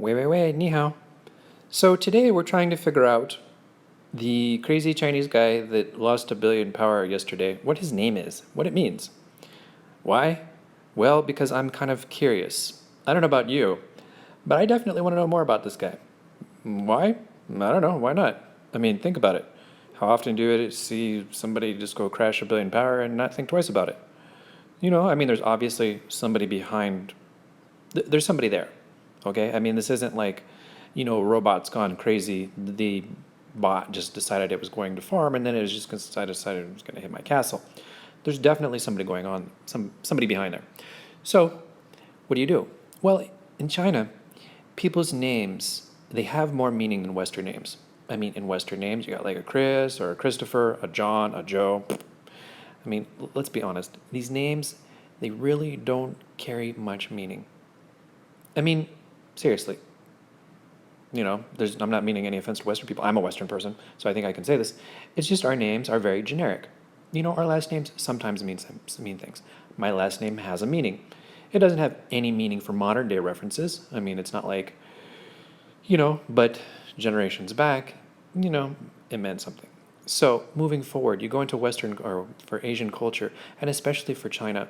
Wei, ni hao. So today we're trying to figure out the crazy Chinese guy that lost 1 billion power yesterday, what his name is, what it means. Why? Well, because I'm kind of curious. I don't know about you, but I definitely want to know more about this guy. Why? I don't know. Why not? I mean, think about it. How often do you see somebody just go crash 1 billion power and not think twice about it? I mean, there's obviously somebody behind, there's somebody there. Okay? I mean, this isn't like, robots gone crazy. The bot just decided it was going to farm and then it was just decided it was going to hit my castle. There's definitely somebody going on, somebody behind there. So, what do? Well, in China, people's names, they have more meaning than Western names. I mean, in Western names, you got like a Chris or a Christopher, a John, a Joe. I mean, let's be honest. These names, they really don't carry much meaning. I mean, seriously. I'm not meaning any offense to Western people. I'm a Western person, so I think I can say this. It's just our names are very generic. Our last names sometimes mean things. My last name has a meaning. It doesn't have any meaning for modern day references. I mean, it's not like, but generations back, it meant something. So moving forward, you go into Western or for Asian culture, and especially for China,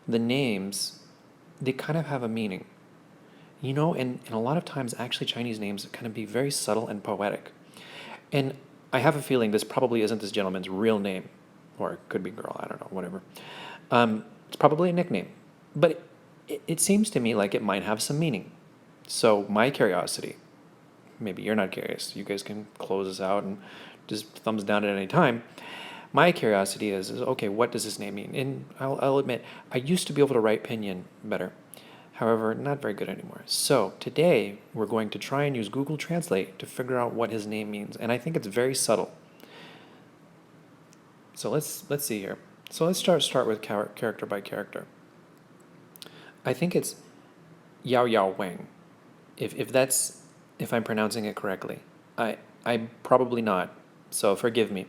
the names, they kind of have a meaning. And a lot of times, actually, Chinese names kind of be very subtle and poetic. And I have a feeling this probably isn't this gentleman's real name, or it could be girl, I don't know, whatever. It's probably a nickname. But it seems to me like it might have some meaning. So, my curiosity, maybe you're not curious, you guys can close this out and just thumbs down at any time. My curiosity is okay, what does this name mean? And I'll admit, I used to be able to write pinyin better. However, not very good anymore. So today we're going to try and use Google Translate to figure out what his name means, and I think it's very subtle. So let's see here. So let's start with character by character. I think it's Yao Yao Wang. If I'm pronouncing it correctly. I'm probably not, so forgive me.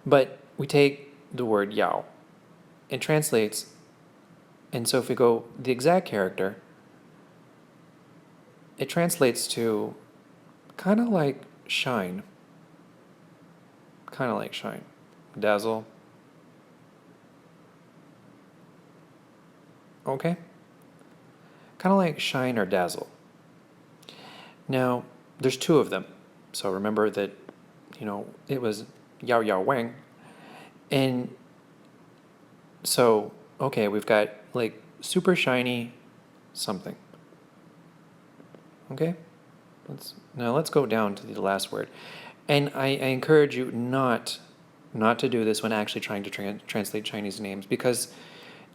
But we take the word Yao. It translates. And so if we go the exact character, it translates to kind of like shine. Kind of like shine. Dazzle. Okay? Kind of like shine or dazzle. Now, there's two of them. So remember that, it was Yao Yao Wang. And so, okay, we've got like super shiny something. Okay? Let's go down to the last word. And I encourage you not to do this when actually trying to translate Chinese names, because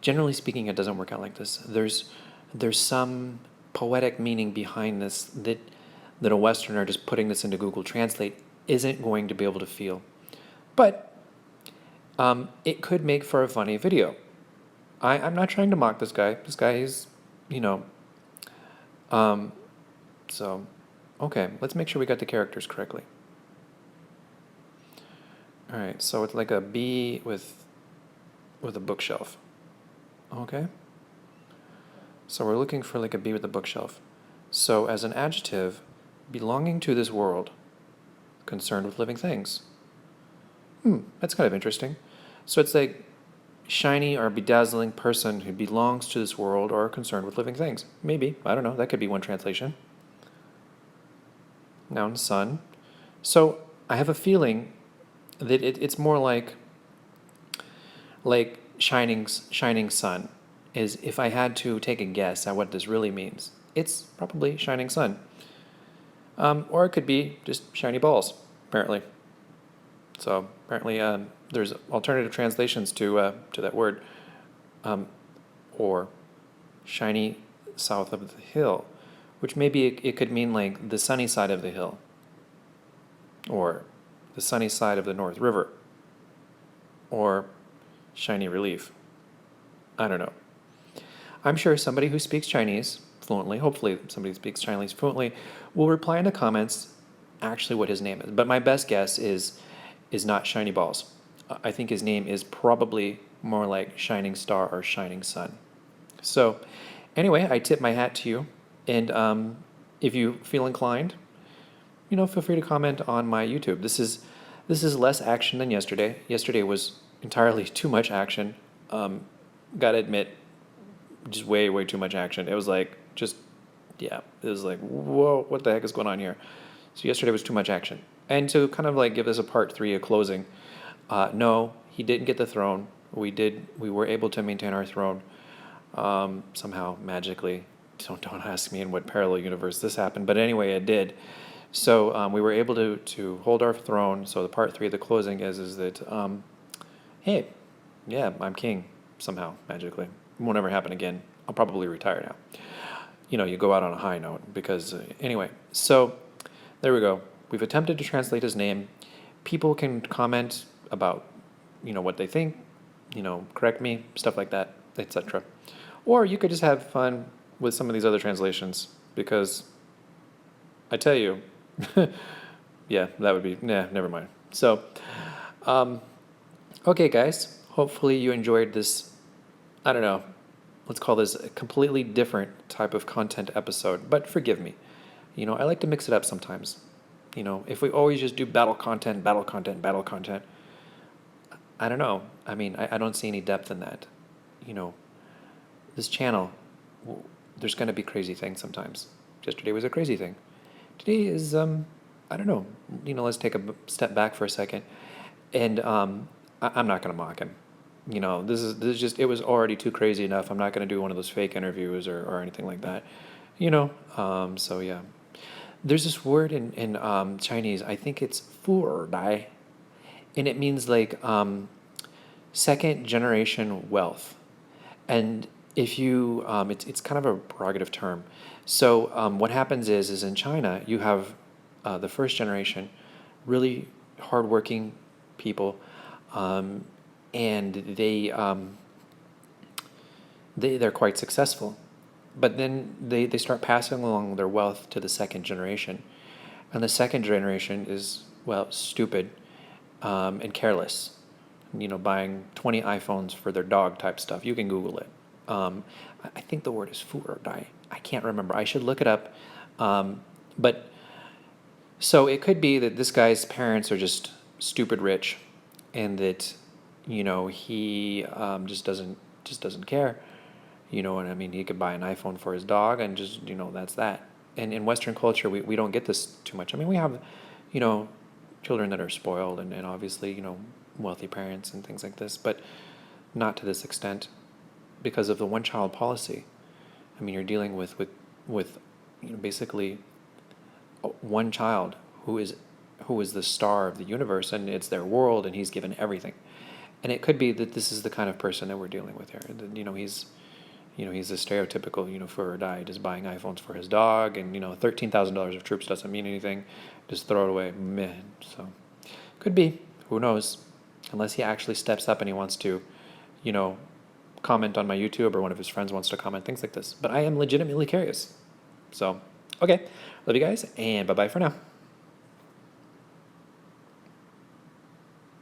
generally speaking, it doesn't work out like this. There's some poetic meaning behind this that a Westerner just putting this into Google Translate isn't going to be able to feel. But it could make for a funny video. I'm not trying to mock this guy. This guy is, so, okay, let's make sure we got the characters correctly. All right, so it's like a bee with a bookshelf. Okay. So we're looking for like a bee with a bookshelf. So as an adjective, belonging to this world, concerned with living things. That's kind of interesting. So it's like shiny or bedazzling person who belongs to this world or concerned with living things. Maybe, I don't know, that could be one translation. Noun, sun. So I have a feeling that it's more like shining sun. Is if I had to take a guess at what this really means, it's probably shining sun. Or it could be just shiny balls, apparently. So apparently there's alternative translations to that word. Or shiny south of the hill, which maybe it could mean like the sunny side of the hill, or the sunny side of the North River, or shiny relief. I don't know. I'm sure somebody who speaks Chinese fluently, hopefully somebody who speaks Chinese fluently, will reply in the comments actually what his name is. But my best guess is not shiny balls. I think his name is probably more like shining star or shining sun. So anyway, I tip my hat to you, and if you feel inclined, feel free to comment on my YouTube. This is less action than yesterday. Yesterday was entirely too much action. Gotta admit, just way, way too much action. It was like, yeah, it was like, whoa, what the heck is going on here? So yesterday was too much action. And to kind of like give this a part 3, a closing, no, he didn't get the throne. We were able to maintain our throne somehow, magically. Don't ask me in what parallel universe this happened, but anyway, it did. So we were able to hold our throne. So the part 3, the closing is that, hey, yeah, I'm king somehow, magically. It won't ever happen again. I'll probably retire now. You go out on a high note because, anyway. So there we go. We've attempted to translate his name. People can comment about, what they think, correct me, stuff like that, etc. Or you could just have fun with some of these other translations because I tell you, yeah, that would be, never mind. So, okay, guys, hopefully you enjoyed this, I don't know, let's call this a completely different type of content episode, but forgive me. I like to mix it up sometimes. If we always just do battle content, I don't know. I mean, I don't see any depth in that. This channel, there's going to be crazy things sometimes. Yesterday was a crazy thing. Today is, I don't know. Let's take a step back for a second. And I'm not going to mock him. This is just, it was already too crazy enough. I'm not going to do one of those fake interviews or anything like that. So yeah. There's this word in Chinese, I think it's fu er dai, and it means like second generation wealth. And if you, it's kind of a prerogative term. So what happens is in China, you have the first generation, really hardworking people, and they're quite successful. But then they start passing along their wealth to the second generation. And the second generation is, well, stupid and careless. Buying 20 iPhones for their dog type stuff. You can Google it. I think the word is fu or dai. I can't remember. I should look it up. But so it could be that this guy's parents are just stupid rich, and that he just doesn't care. What I mean? He could buy an iPhone for his dog and just, that's that. And in Western culture, we don't get this too much. I mean, we have, children that are spoiled and obviously, wealthy parents and things like this, but not to this extent because of the one-child policy. I mean, you're dealing with basically one child who is the star of the universe, and it's their world, and he's given everything. And it could be that this is the kind of person that we're dealing with here. He's a stereotypical, for or die, just buying iPhones for his dog, and $13,000 of troops doesn't mean anything. Just throw it away. Meh. So, could be. Who knows? Unless he actually steps up and he wants to, comment on my YouTube, or one of his friends wants to comment, things like this. But I am legitimately curious. So, okay. Love you guys, and bye-bye for now.